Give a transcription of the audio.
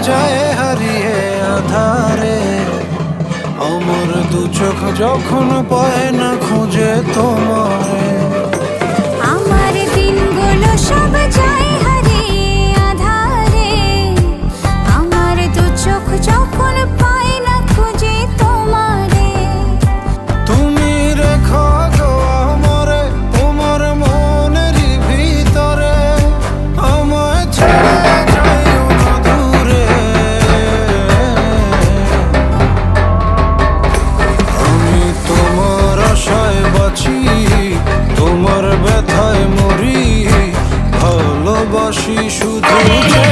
যায় হারিয়ে আধারে। আমার দু চোখ যখন পায় না খুঁজে তোমারে। আমার দিনগুলো সব যায় হারিয়ে আধারে, আমার দু চোখ যখন পায় না খুঁজে তোমারে। তুমি রেখো গো আমারে তোমার মনেরই ভিতরে, আমায় ছেড়ে যাইও না দূরে। আমি তোমার আশায় বাঁচি, তোমার ব্যথায় মরি, ভালোবাসি শুধু যে